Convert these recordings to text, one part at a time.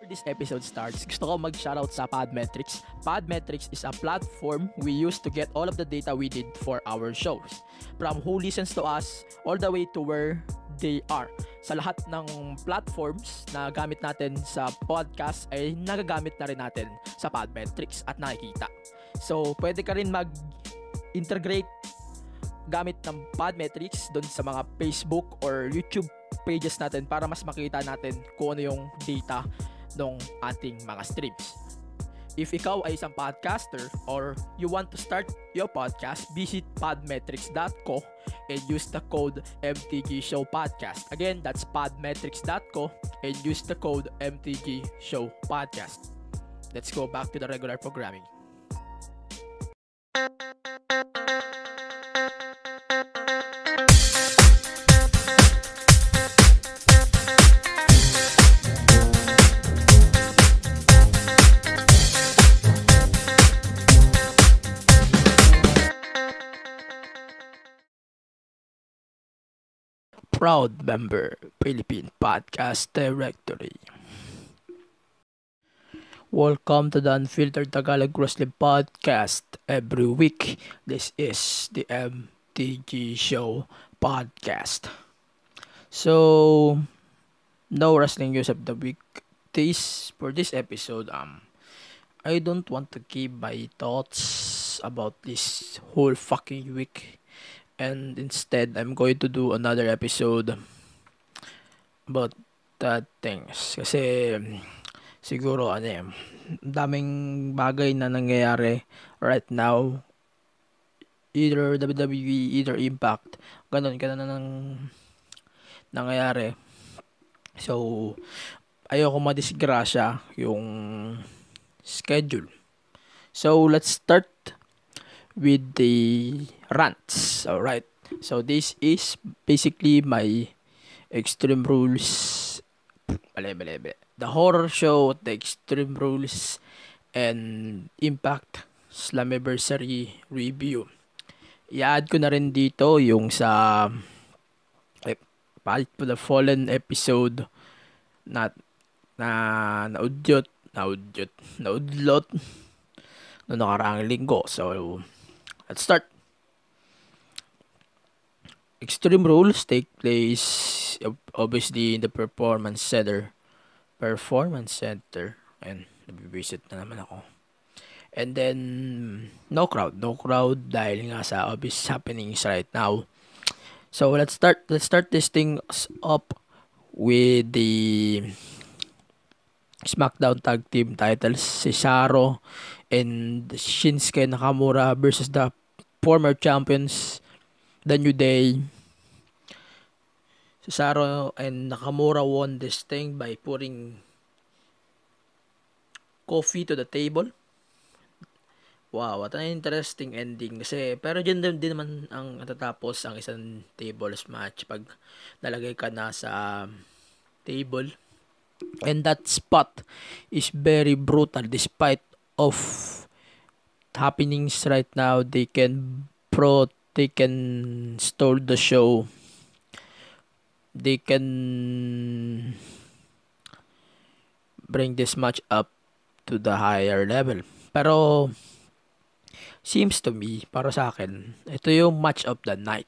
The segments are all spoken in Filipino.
this episode starts, gusto ko mag-shoutout sa Podmetrics. Podmetrics is a platform we use to get all of the data we need for our shows. From who listens to us, all the way to where they are. Sa lahat ng platforms na gamit natin sa podcast ay nagagamit na rin natin sa Podmetrics at nakikita. So, pwede ka rin mag-integrate gamit ng Podmetrics doon sa mga Facebook or YouTube pages natin para mas makita natin kung ano yung data ng ating mga streams. If ikaw ay isang podcaster or you want to start your podcast, visit podmetrics.co and use the code MTGShowPodcast. Again, that's podmetrics.co and use the code MTGShowPodcast. Let's go back to the regular programming. Proud member, Philippine Podcast Directory. Welcome to the Unfiltered Tagalog Wrestling Podcast. Every week, this is the MTG Show Podcast. So, no wrestling news of the week. For this episode, I don't want to give my thoughts about this whole fucking week. And instead, I'm going to do another episode about that things. Kasi, siguro, daming bagay na nangyayari right now. Either WWE, either Impact. Ganon na nangyayari. So, ayoko madisgrasya yung schedule. So, let's start with the rants. Alright. So this is basically my Extreme Rules. The horror show, the Extreme Rules, and Impact Slammiversary review. I-add ko na rin dito yung sa Fight for the Fallen episode na naudlot no nakaraang linggo. So let's start. Extreme Rules take place obviously in the Performance Center. And nabibisit na naman ako. And then no crowd dahil nga sa obvious happenings right now. So let's start this thing up with the SmackDown Tag Team titles. Cesaro and Shinsuke Nakamura versus the former champions, The New Day. Cesaro and Nakamura won this thing by putting coffee to the table. Wow, what an interesting ending. Kasi, pero dyan din naman ang natatapos ang isang tables match pag nalagay ka na sa table. And that spot is very brutal despite of happenings right now. They can stall the show. They can bring this match up to the higher level. Pero seems to me, para sa akin, ito yung match of the night.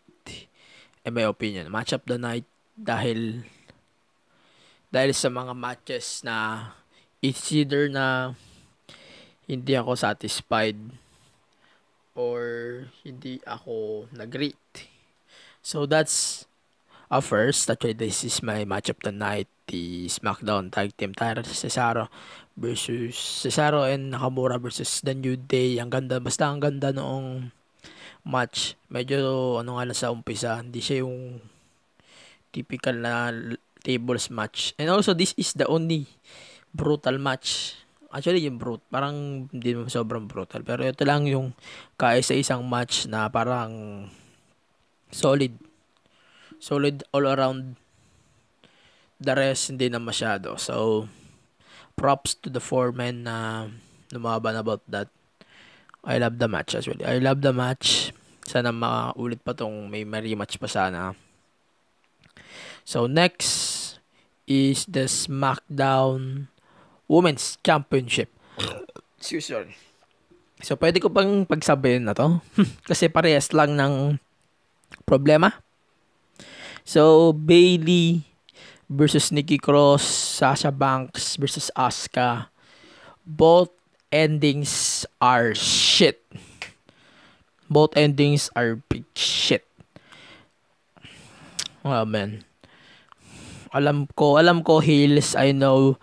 In my opinion, match of the night dahil sa mga matches na it's either na hindi ako satisfied or hindi ako nag-rate. So that's first. Actually, this is my match of the night. The SmackDown Tag Team titles, Cesaro and Nakamura versus The New Day. Ang ganda noong match. Medyo nga na sa umpisa, hindi siya yung typical na tables match. And also, this is the only brutal match. Actually, yung parang hindi naman sobrang brutal. Pero ito lang yung kaisa-isang match na parang solid all around. The rest, hindi na masyado. So, props to the four men na lumaban about that. I love the match actually. Sana makaulit pa tong may rematch pa sana. So, next is the SmackDown Women's Championship. Excuse me. So, pwede ko pang pagsabihin na to. Kasi parehas lang ng problema. So, Bayley versus Nikki Cross, Sasha Banks versus Asuka. Both endings are shit. Both endings are big shit. Oh, man. Alam ko heels. I know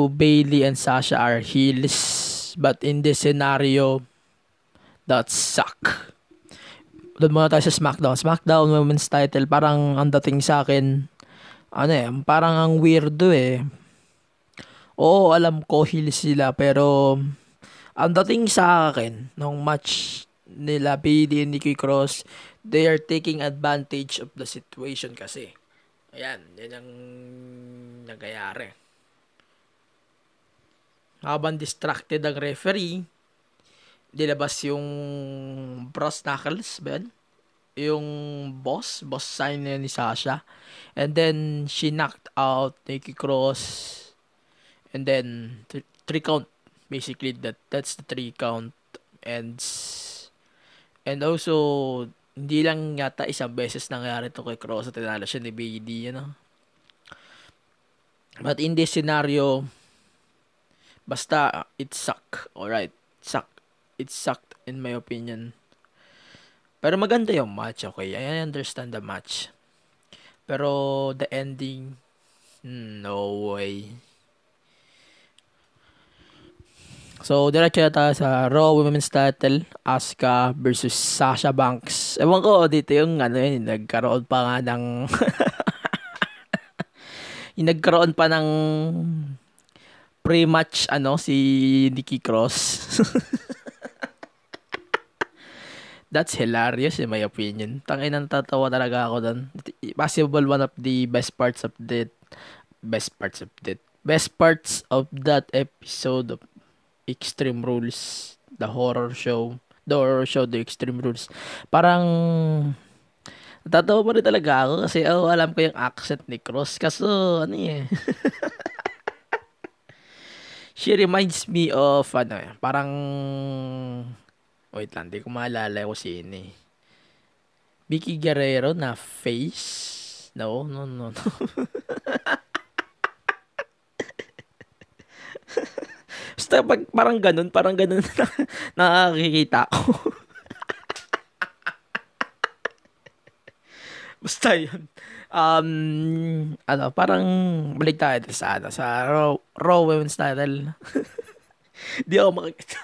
Bayley and Sasha are heels, but in this scenario, that suck. Doon muna tayo sa SmackDown. SmackDown Women's Title, parang ang dating sa akin, parang ang weirdo eh. Oo, alam ko heels sila, pero ang dating sa akin, nung match nila Bayley and Nikki Cross, they are taking advantage of the situation kasi. Ayan, yan ang nangyayari. Habang distracted ang referee, dilabas yung brass knuckles, ben? Yung boss sign niya ni Sasha. And then, she knocked out Nikki Cross. And then, 3 count. Basically, that's the 3 count. And also, hindi lang yata isang beses nangyari to kay Cross at tinalo siya ni Bayley, But in this scenario, basta, it suck. Alright, it sucked in my opinion. Pero maganda yung match, okay? I understand the match. Pero the ending, no way. So, diretso na tayo sa Raw Women's Title, Asuka versus Sasha Banks. Ewan ko, dito yung nagkaroon pa nga ng yung nagkaroon pa ng pre-match si Nikki Cross. That's hilarious in my opinion. Tangina, tatawa talaga ako doon. Possible one of the best parts of that episode of Extreme Rules, the horror show, The Extreme Rules. Parang natatawa pa rin talaga ako kasi alam ko yung accent ni Cross. Kaso, she reminds me of, parang, wait lang, di ko maalala ko sino Vicky Guerrero na face? No. Basta parang ganun nakakikita ko. Basta yun. Parang balik tayo sa Raw Women's Title. Di ako makikita.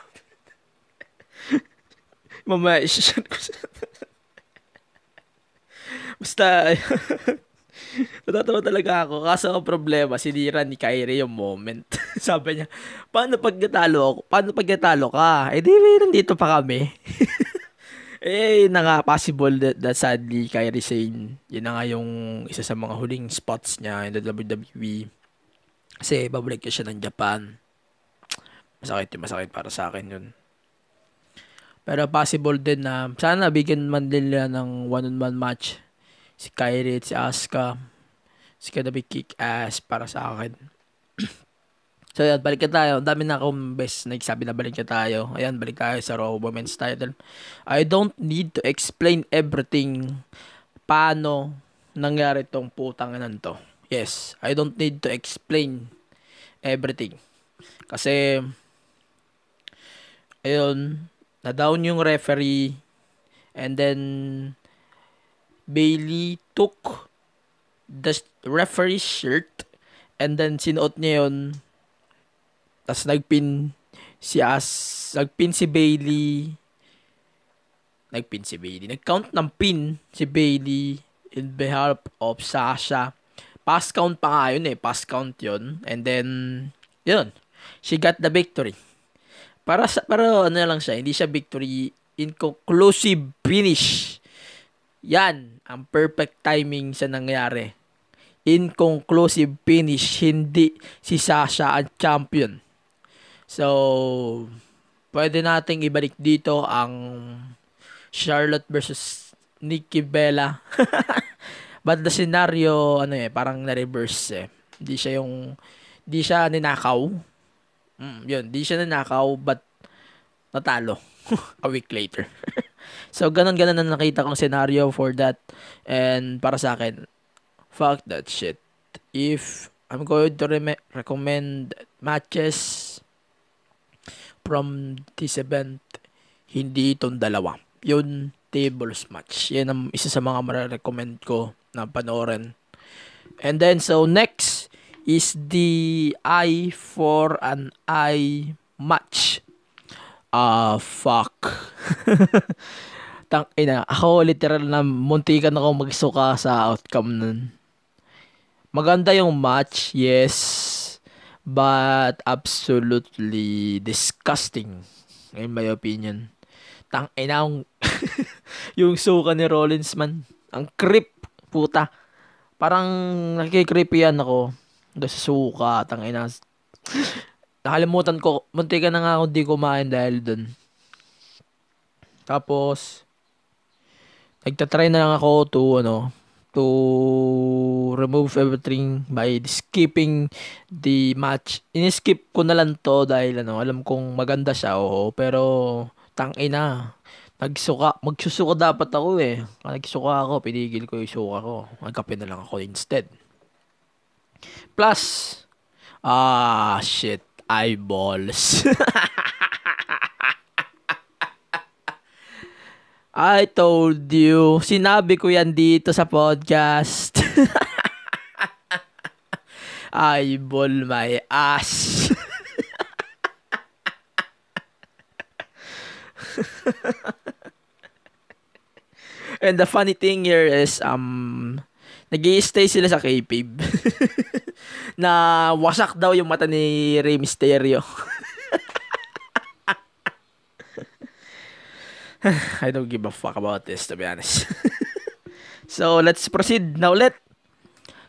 Mamaya, isasyan ko sa... Basta, natatawa talaga ako. Kaso ang problema, sinira ni Kyrie yung moment. Sabi niya, paano pag natalo ka? Eh di, nandito pa kami. Possible that sadly, Kyrie Sane, yun na nga yung isa sa mga huling spots niya in the WWE. Kasi, babalik siya ng Japan. Masakit para sa akin yun. Pero possible din na sana bigyan man nila ng one-on-one match si Kyrie at si Asuka. It's gonna be kick-ass para sa akin. So yan, balik na tayo. Dami na akong best nagsabi na balik na tayo. Ayan, balik tayo sa Raw Women's Title. I don't need to explain everything paano nangyari tong putangan to. Yes, I don't need to explain everything. Kasi, ayun, na-down yung referee and then Bayley took the referee's shirt and then sinuot niya yun, tas nagpin si Bayley, nag-count ng pin si Bayley in behalf of Sasha. Pass count pa nga yun pass count yun, and then yun, she got the victory. Pero lang siya, hindi siya victory, inconclusive finish. Yan, ang perfect timing sa nangyari. Inconclusive finish, hindi si Sasha ang champion. So, pwede nating ibalik dito ang Charlotte versus Nikki Bella. But the scenario, parang na-reverse Hindi Di siya ninakaw. Yun, di siya ninakaw but natalo a week later. So, ganun-ganun na nakita kong scenario for that. And para sa akin, fuck that shit. If I'm going to recommend matches from this event, hindi itong dalawa. Yun, tables match. Yan ang isa sa mga mare-recommend ko na panoorin. And then, so next is the eye for an eye match. Fuck. Ina, ako literal na muntikan ako magsuka sa outcome nun. Maganda yung match, yes. But absolutely disgusting in my opinion. Ina yung suka ni Rollins man. Ang creep, puta. Parang nakikreepy yan ako. Doon sa suka, ina. Nakalimutan ko, muntikan na nga ako di kumain dahil dun. Tapos, nagtatry na lang ako to remove everything by skipping the match. Ini-skip ko na lang to dahil alam kong maganda siya, pero tangina. Magsusuka dapat ako eh. Nagsuka ako, pinigil ko yung suka ko. Magkape na lang ako instead. Plus, shit, eyeballs. I told you. Sinabi ko yan dito sa podcast. Eyeball my ass. And the funny thing here is, nag-i-stay sila sa kayfabe. Na wasak daw yung mata ni Rey Mysterio. I don't give a fuck about this, to be honest. So, let's proceed na ulit.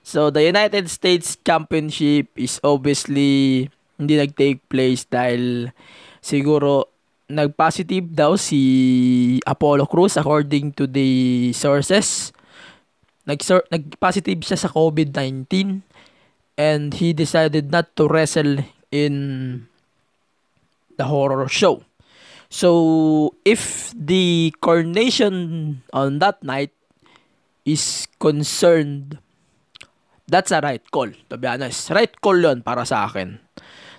So, the United States Championship is obviously hindi nag-take place dahil siguro nag-positive daw si Apollo Crews according to the sources. Nag-positive siya sa COVID-19 and he decided not to wrestle in the horror show. So, if the coronation on that night is concerned, that's a right call, to be honest. Right call yun para sa akin.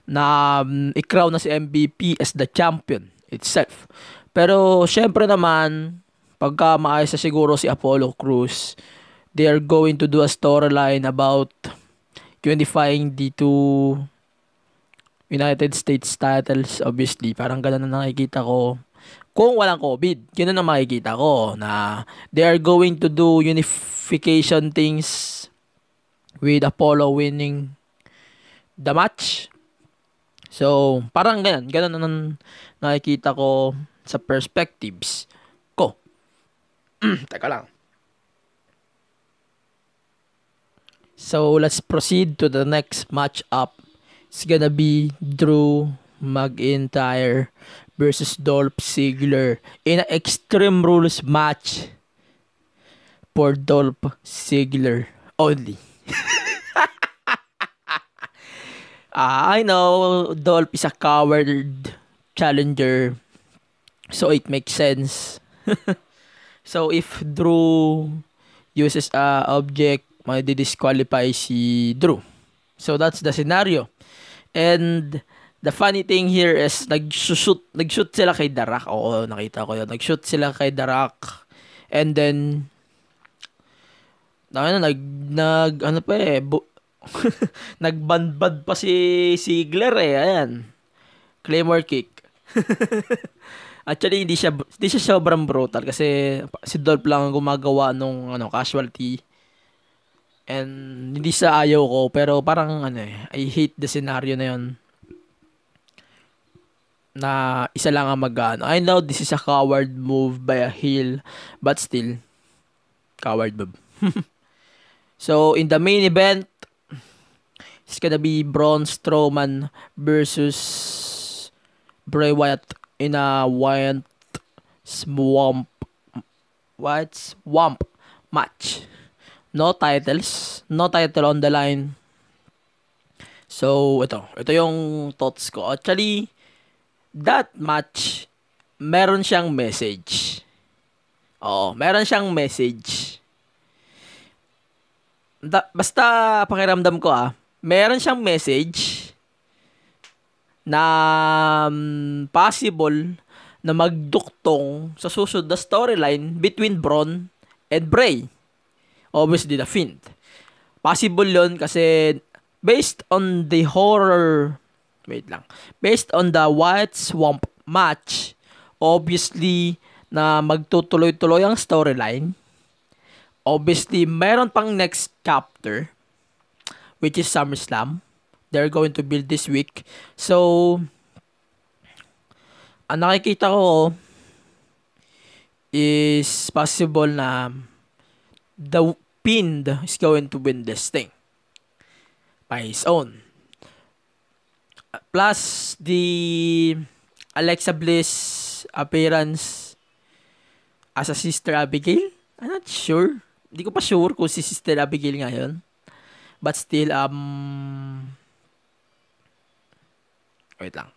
Na i-crown na si MVP as the champion itself. Pero, syempre naman, pagka maayos na siguro si Apollo Crews, they are going to do a storyline about unifying the two United States titles, obviously. Parang ganun na nakikita ko. Kung walang COVID, ganun na makikita ko na they are going to do unification things with Apollo winning the match. So, parang ganun na nakikita ko sa perspectives ko. Teka lang. So, let's proceed to the next match-up. It's gonna be Drew McIntyre versus Dolph Ziggler in an Extreme Rules match for Dolph Ziggler only. I know Dolph is a coward challenger, so it makes sense. So if Drew uses a object, may disqualify si Drew. So that's the scenario. And the funny thing here is nag-shoot sila kay The Rock. Oo, nakita ko yun. Nag-shoot sila kay The Rock. And then nagbandbad pa si Ziggler eh. Ayan. Claymore kick. Actually, hindi siya sobrang brutal kasi si Dolph lang ang gumagawa nung casualty. And hindi sa ayaw ko, pero parang I hate the scenario na yun. Na isa lang ang mag-ano. I know this is a coward move by a heel, but still, coward move. So, in the main event, it's gonna be Braun Strowman versus Bray Wyatt in a Wyatt swamp match. No titles. No title on the line. So, ito yung thoughts ko. Actually, that match, meron siyang message. Oo, meron siyang message. Basta pakiramdam ko meron siyang message na possible na magduktong sa susunod na storyline between Braun and Bray. Obviously, the Fiend. Possible yun kasi based on the based on the White Swamp match, obviously, na magtutuloy-tuloy ang storyline. Obviously, meron pang next chapter, which is SummerSlam. They're going to build this week. So, ang nakikita ko is possible na the Fiend is going to win this thing by his own. Plus, the Alexa Bliss appearance as a Sister Abigail. I'm not sure. Hindi ko pa sure kung si Sister Abigail ngayon. But still, wait lang.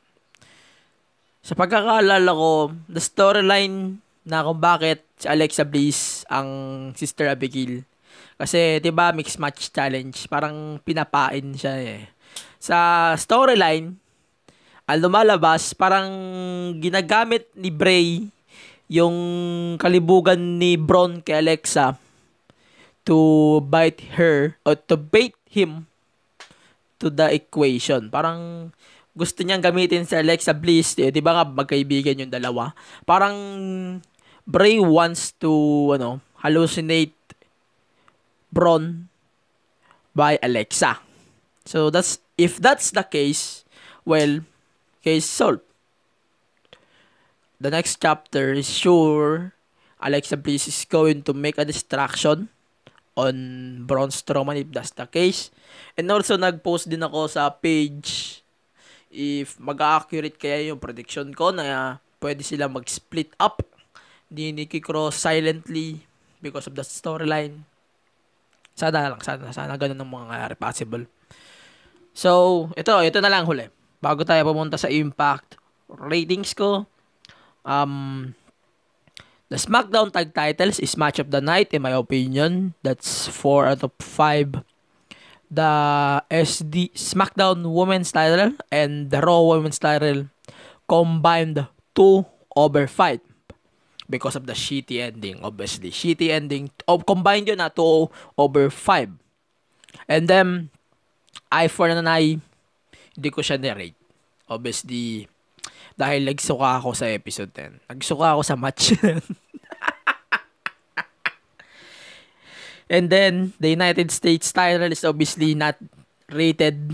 Sa pagkakaalala ko, the storyline na kung bakit si Alexa Bliss ang Sister Abigail. Kasi, 'di ba, mixed match challenge, parang pinapain siya Sa storyline, ang lumalabas, parang ginagamit ni Bray yung kalibugan ni Braun kay Alexa to bite her or to bait him to the equation. Parang gusto niyang gamitin si Alexa Bliss, di ba nga magkaibigan yung dalawa. Parang Bray wants to hallucinate Braun by Alexa. So if that's the case, well, case solved. The next chapter is sure Alexa Bliss is going to make a distraction on Braun Strowman if that's the case. And also, nag-post din ako sa page if mag-accurate kaya yung prediction ko na pwede sila mag-split up ni Nikki Cross silently because of the storyline. Sana ganun ang mga possible. So, ito na lang huli. Bago tayo pumunta sa Impact ratings ko, the SmackDown Tag Titles is match of the night in my opinion. That's 4 out of 5. The SmackDown Women's title and the Raw Women's title combined 2/5 because of the shitty ending. Obviously, shitty ending. Combined yun na 2/5. And then, eye for an eye, hindi ko siya nirate. Obviously, dahil nagsuka ako sa episode 10. Nagsuka ako sa match. And then, the United States title is obviously not rated.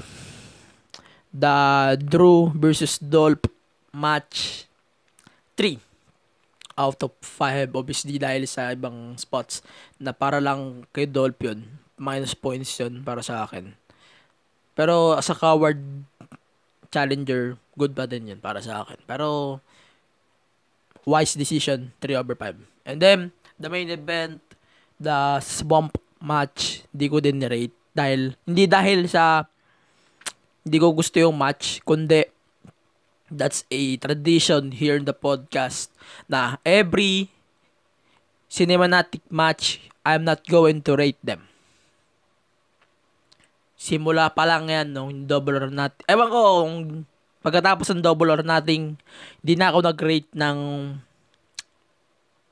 The Drew versus Dolph match, 3 out of 5. Obviously, dahil sa ibang spots na para lang kay Dolph yun. Minus points yun para sa akin. Pero as a coward challenger, good pa din yun para sa akin. Pero, wise decision, 3/5. And then, the main event, the Swamp match, di ko din ni-rate. Hindi dahil sa hindi ko gusto yung match, kundi that's a tradition here in the podcast na every cinematic match, I'm not going to rate them. Simula pa lang yan nung Double or Nothing. Ewan ko kung pagkatapos ng Double or Nothing, hindi na ako nag-rate ng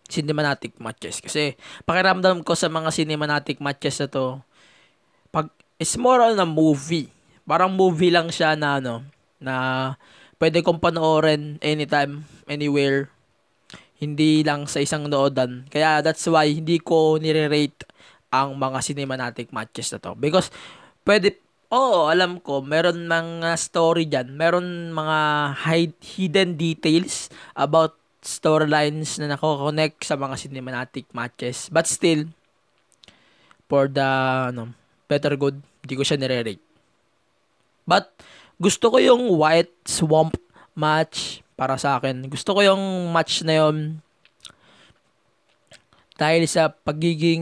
cinematic matches. Kasi pakiramdam ko sa mga cinematic matches na to, it's more on a movie. Parang movie lang siya na na pwede kong panoorin anytime, anywhere. Hindi lang sa isang noodan. Kaya that's why hindi ko nire-rate ang mga cinematic matches na to. Because alam ko, meron mga story dyan. Meron mga hidden details about storylines na nako-connect sa mga cinematic matches. But still, for the better good, hindi ko siya nire-rate. But, gusto ko yung White Swamp match para sa akin. Gusto ko yung match na yun dahil sa pagiging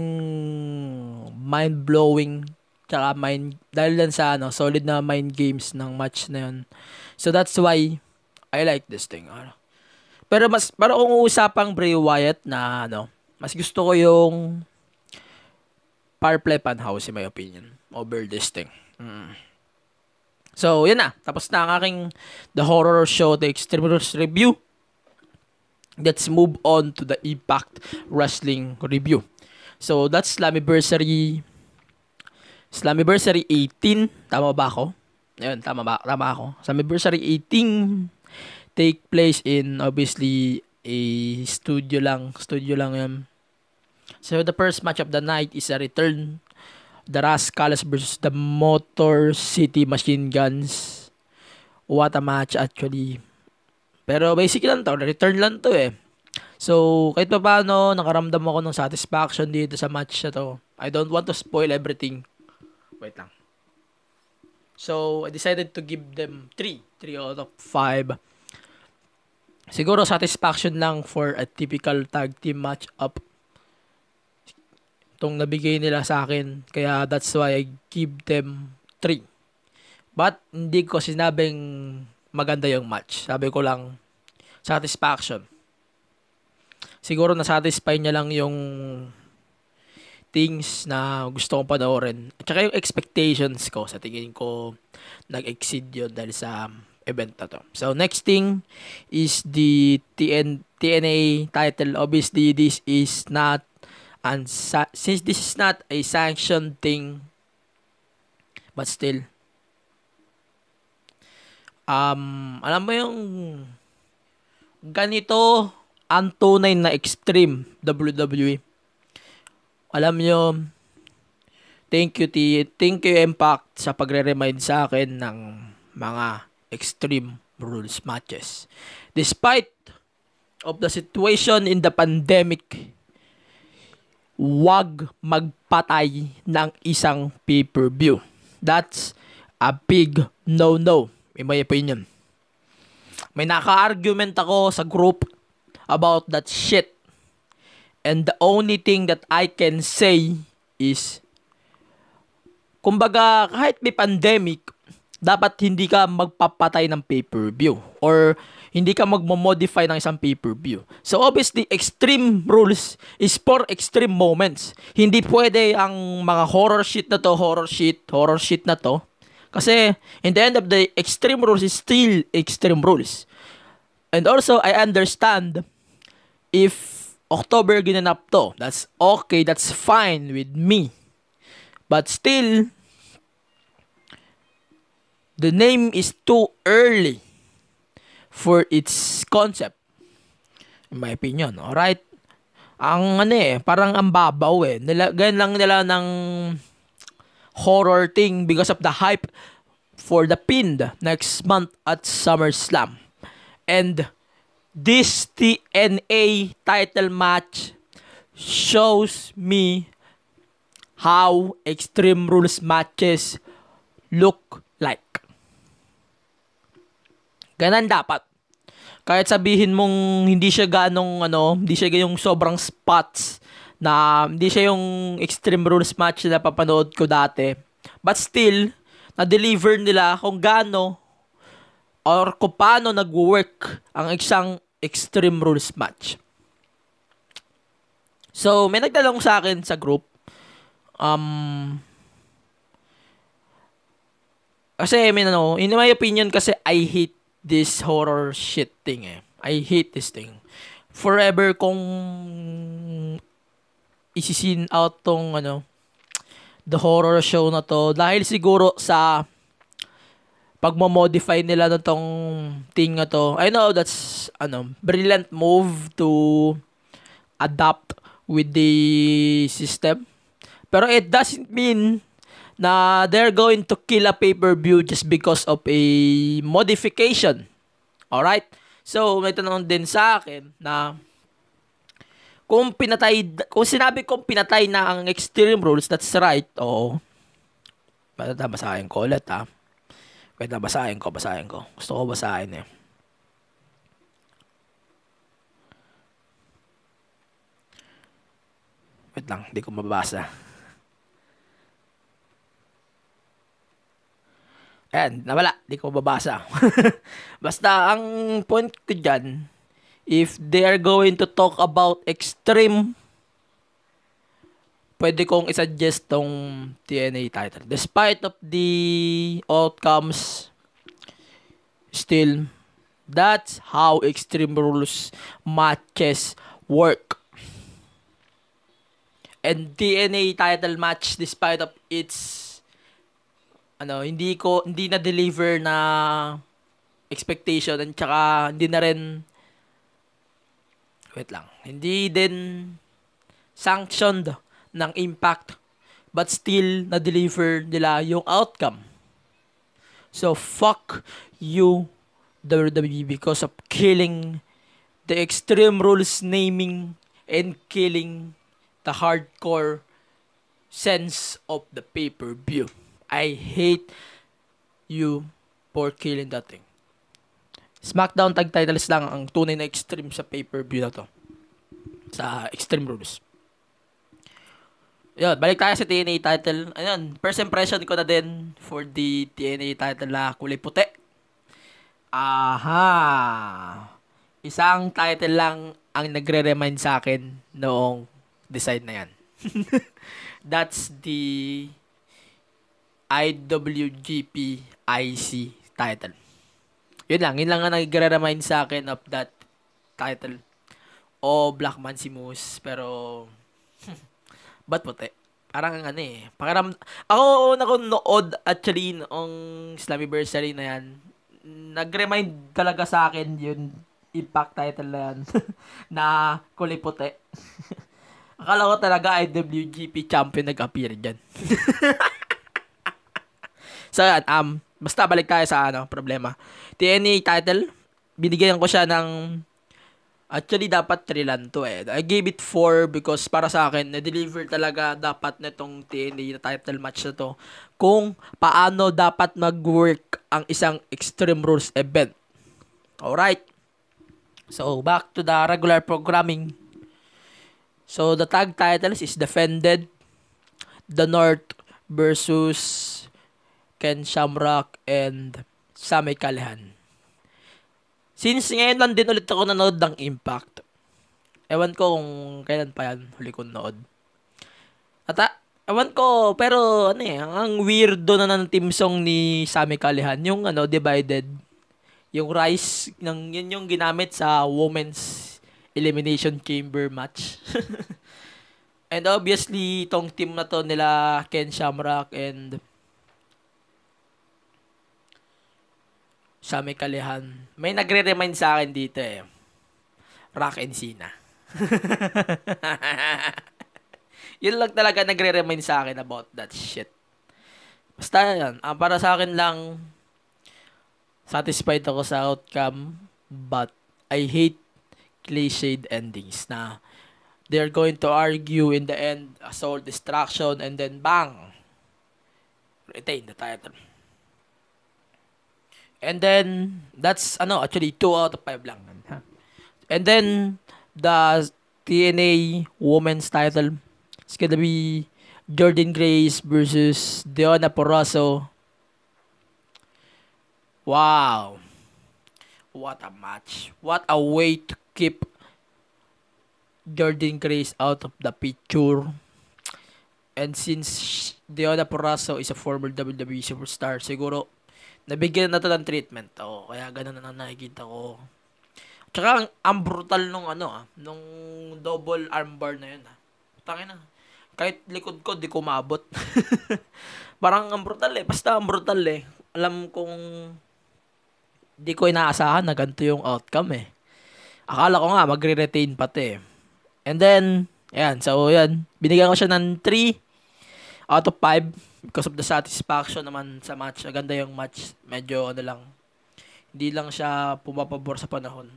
mind-blowing tsaka mind, dahil lang sa solid na mind games ng match na yun. So that's why I like this thing. Pero kung uusapang Bray Wyatt na mas gusto ko yung Firefly Funhouse in my opinion over this thing. So, yun na. Tapos na ang aking The Horror Show, The Extreme Rules review. Let's move on to the Impact Wrestling review. So, that's Slammiversary 18. Tama ba ako? Ayun, tama ako. Slammiversary 18 take place in obviously a studio lang yan. So, the first match of the night is a return. The Rascals versus the Motor City Machine Guns. What a match actually. Pero basic lang to. Return lang to eh. So, kahit pa paano, nakaramdam ako ng satisfaction dito sa match na to. I don't want to spoil everything. Wait lang. So, I decided to give them 3 out of 5. Siguro satisfaction lang for a typical tag team match up itong nabigay nila sa akin. Kaya that's why I give them 3. But hindi ko sinabing maganda yung match. Sabi ko lang satisfaction. Siguro na-satisfy niya lang yung things na gusto kong panoorin. At saka yung expectations ko. Sa tingin ko nag-exceed yun dahil sa event na to. So next thing is the TNA title. Obviously this is not, and since this is not a sanctioned thing, but still, alam mo yung ganito ang tunay na extreme WWE. Alam nyo, thank you Impact sa pagre-remind sa akin ng mga extreme rules matches. Despite of the situation in the pandemic, wag magpatay ng isang pay-per-view. That's a big no-no, in my opinion. May naka-argument ako sa group about that shit. And the only thing that I can say is, kumbaga, kahit may pandemic, dapat hindi ka magpapatay ng pay-per-view. Or hindi ka magmo-modify ng isang pay-per-view. So obviously, extreme rules is for extreme moments. Hindi pwede ang mga horror shit na to. Kasi in the end of the extreme rules is still extreme rules. And also, I understand if October ginanap to. That's okay, that's fine with me. But still, the name is too early for its concept, in my opinion. Alright? Ang parang ang babaw eh. Ganyan lang nila ng horror thing because of the hype for the Pinned next month at SummerSlam. And this TNA title match shows me how Extreme Rules matches look like. Ganon dapat. Kahit sabihin mong hindi siya hindi siya yung sobrang spots na hindi siya yung Extreme Rules match na papanood ko dati. But still, na-deliver nila kung gaano or kung paano nag-work ang isang Extreme Rules match. So, may nagtanong sa akin sa group, kasi in my opinion kasi I hate this horror shit thing eh. I hate this thing. Forever kong isisin out tong the horror show na to dahil siguro sa pagmo-modify nila na tong thing na to. I know that's brilliant move to adapt with the system. Pero it doesn't mean na they're going to kill a pay-per-view just because of a modification. Alright? So, may tanong din sa akin na kung sinabi kong pinatay na ang Extreme Rules, that's right. Oo. Basahin ko ulit ha. Wait na, basahin ko. Gusto ko basahin eh. Wait lang, hindi ko mabasa. Ayan, nawala. Di ko mababasa. Basta, ang point ko dyan, if they are going to talk about extreme, pwede kong isuggest tong TNA title. Despite of the outcomes, still, that's how Extreme Rules matches work. And TNA title match, despite of its hindi na deliver na expectation, and tsaka hindi na rin hindi din sanctioned ng Impact, but still na deliver nila yung outcome. So fuck you WWE because of killing the Extreme Rules naming and killing the hardcore sense of the pay-per-view. I hate you for killing that thing. SmackDown tag titles lang ang tunay na extreme sa pay-per-view na to. Sa Extreme Rules. Yun, balik tayo sa TNA title. Ayun, first impression ko na din for the TNA title na kulay puti. Aha! Isang title lang ang nagre-remind sa akin noong design na yan. That's the IWGP IC title. Yun lang ang nagre-remind sa akin of that title. O Black Maximus, pero ba't puti? Parang ako nakunood actually noong Slammiversary na yan. Nag-remind talaga sa akin yun, Impact title na yan, na kulay puti. Akala ko talaga IWGP champion nag-appear dyan. So yan, basta balik tayo sa problema. TNA title, binigyan ko siya ng, actually dapat 3 lang to eh. I gave it 4 because para sa akin, na-deliver talaga dapat netong TNA na title match na to kung paano dapat mag-work ang isang Extreme Rules event. Alright. So, back to the regular programming. So, the tag titles is defended. The North versus Ken Shamrock and Sami Callihan. Since ngayon lang din ulit ako nanood ng Impact. Ewan ko kung kailan pa yan huli kong nood. At ewan ko, pero ang weirdo na ng team song ni Sami Callihan. Yung Divided. Yung Rise, yun yung ginamit sa Women's Elimination Chamber match. And obviously, itong team na to nila Ken Shamrock and Sami Callihan, may nagre-remind sa akin dito eh. Rock and Cena. Yun lang talaga nagre-remind sa akin about that shit. Basta yan. Para sa akin lang, satisfied ako sa outcome, but I hate cliched endings na they're going to argue in the end, assault, distraction, and then bang! Retain the title. And then, that's, actually, 2 out of 5 lang. And then, the TNA Women's title is gonna be Jordynne Grace versus Deonna Purrazzo. Wow. What a match. What a way to keep Jordynne Grace out of the picture. And since Deonna Purrazzo is a former WWE superstar, siguro, nabigyan na to ng treatment. Kaya ganun na nakikita ko. Tsaka ang brutal nung nung double armbar na yun. Tangina. Kahit likod ko, di ko maabot. Parang ang brutal eh. Basta ang brutal eh. Alam kong di ko inaasahan na ganito yung outcome eh. Akala ko nga magre-retain pati eh. And then, ayan. So, yan. Binigyan ko siya ng 3 out of 5. Because of the satisfaction naman sa match. Maganda yung match. Medyo hindi lang siya pumapabor sa panahon.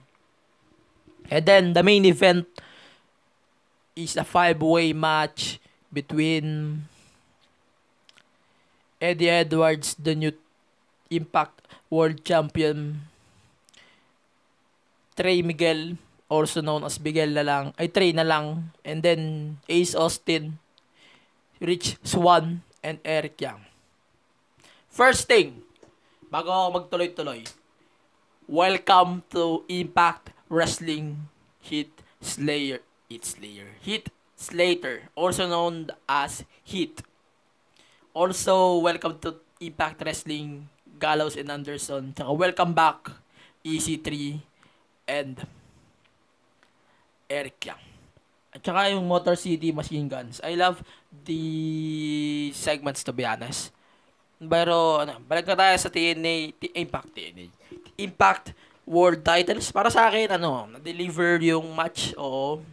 And then, the main event is a 5-way match between Eddie Edwards, the new Impact World Champion, Trey Miguel, also known as Miguel na lang, Trey na lang, and then Ace Austin, Rich Swann, and Eric Young. First thing, bago ako magtuloy-tuloy, welcome to Impact Wrestling Heath Slater, also known as Heath. Also, welcome to Impact Wrestling Gallows and Anderson. Tsaka welcome back EC3 and Eric Yang. At saka yung Motor City Machine Guns. I love the segments, to be honest. Pero balik na tayo sa Impact World Titles. Para sa akin, na-deliver yung match. Oo.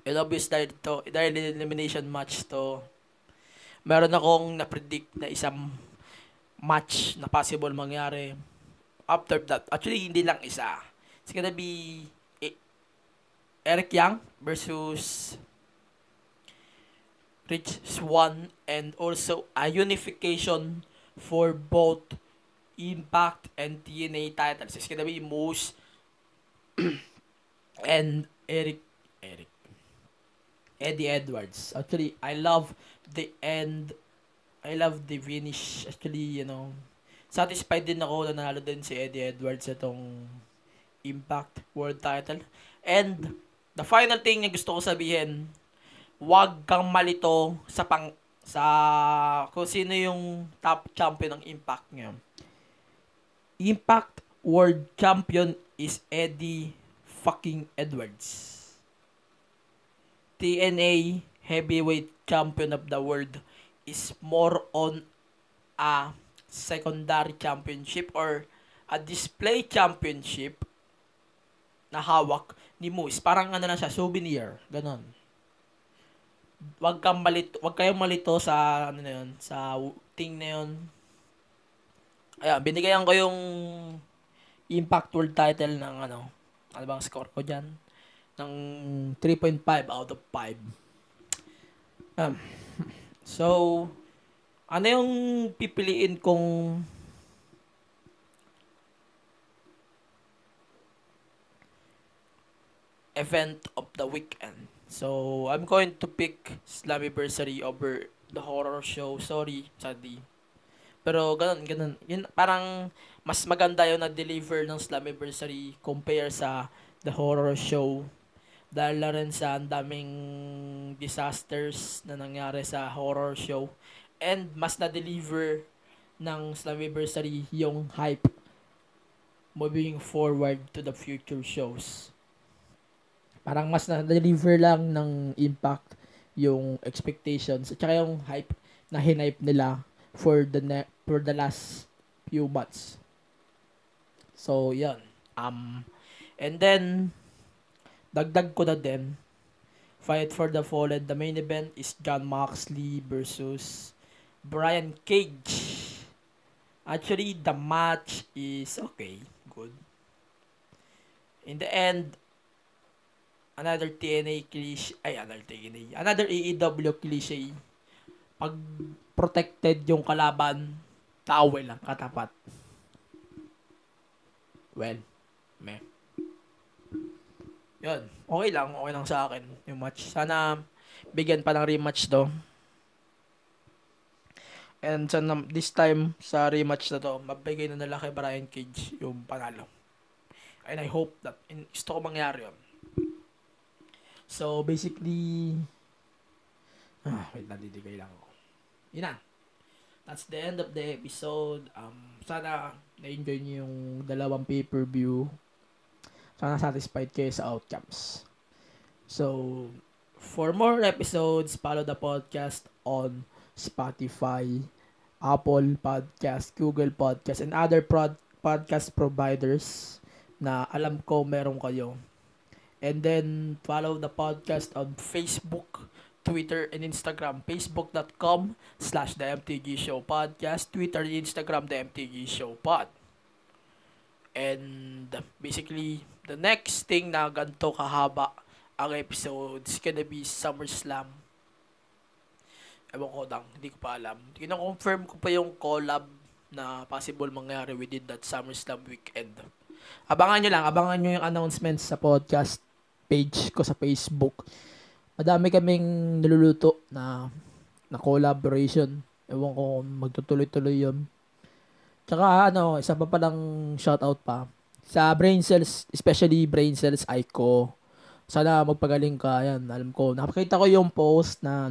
And obvious dahil elimination match to. Meron akong na-predict na isang match na possible mangyari after that. Actually, hindi lang isa. It's gonna be Eric Young versus Rich Swann, and also a unification for both Impact and TNA titles. It's gonna be Moose and Eddie Edwards. Actually, I love the finish. Actually, satisfied din ako na nanalo din si Eddie Edwards sa itong Impact World Title. And the final thing na gusto ko sabihin, wag kang malito sa kung sino yung top champion ng Impact ngayon. Impact World Champion is Eddie fucking Edwards. TNA Heavyweight Champion of the World is more on a secondary championship or a display championship na hawak ni Moose. Parang lang siya, souvenir, ganon. Wag kayong malito sa sa thing na yun. Ayan, binigyan ko yung Impact World Title ng ano bang score ko dyan? Ng 3.5 out of 5. So, ano yung pipiliin kong event of the weekend? So, I'm going to pick Slammiversary over the horror show. Sorry, sadly. Pero ganun. Yun, parang mas maganda yung na-deliver ng Slammiversary compare sa the horror show. Dahil na rin sa ang daming disasters na nangyari sa horror show. And mas na-deliver ng Slammiversary yung hype moving forward to the future shows. Parang mas na-deliver lang ng Impact yung expectations at saka yung hype na hinipe nila for the last few months. So, yan. And then, dagdag ko na din, Fight for the Fallen. The main event is Jon Moxley versus Brian Cage. Actually, the match is okay. Good. In the end, another AEW cliche. Pag protected yung kalaban, towel lang katapat. Well, meh. Yun. Okay lang sa akin yung match. Sana bigyan pa ng rematch to. And sana this time sa rematch na to, mabigay na nila kay Brian Cage yung panalo. And I hope that gusto ko mangyari yun. So basically, wait, nadidigay lang ako. Yun na. That's the end of the episode. Sana na-enjoy niyo yung dalawang pay-per-view. Sana satisfied kayo sa outcomes. So, for more episodes, follow the podcast on Spotify, Apple Podcast, Google Podcast, and other podcast providers na alam ko meron kayo. And then, follow the podcast on Facebook, Twitter, and Instagram. Facebook.com/The MTG Show Podcast. Twitter and Instagram, The MTG Show Pod. And basically, the next thing na ganito kahaba ang episodes gonna be SummerSlam. Ewan ko lang, hindi ko pa alam. Kino-confirm ko pa yung collab na possible mangyari within that SummerSlam weekend. Abangan nyo yung announcements sa podcast page ko sa Facebook. Madami kaming niluluto na collaboration. Ewan ko kung magtutuloy-tuloy yun. Tsaka isa pa palang shoutout pa. Sa brain cells, especially brain cells Aiko. Sana magpagaling ka. Yan, alam ko. Nakakita ko yung post na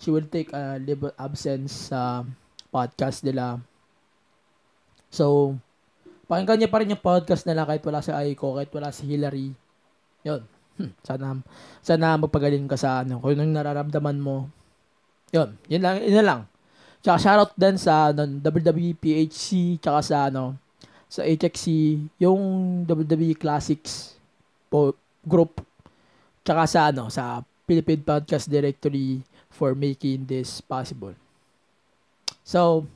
she will take a leave of absence sa podcast nila. So, pakinggan niya pa rin yung podcast nila kahit wala si Aiko, kahit wala si Hillary. Yun. Sana magpagaling ka sa kung anong nararamdaman mo. Yun lang. Tsaka shoutout din sa WWPHC, tsaka sa HXC, yung WWE Classics group, tsaka sa Philippine Podcast Directory for making this possible. So,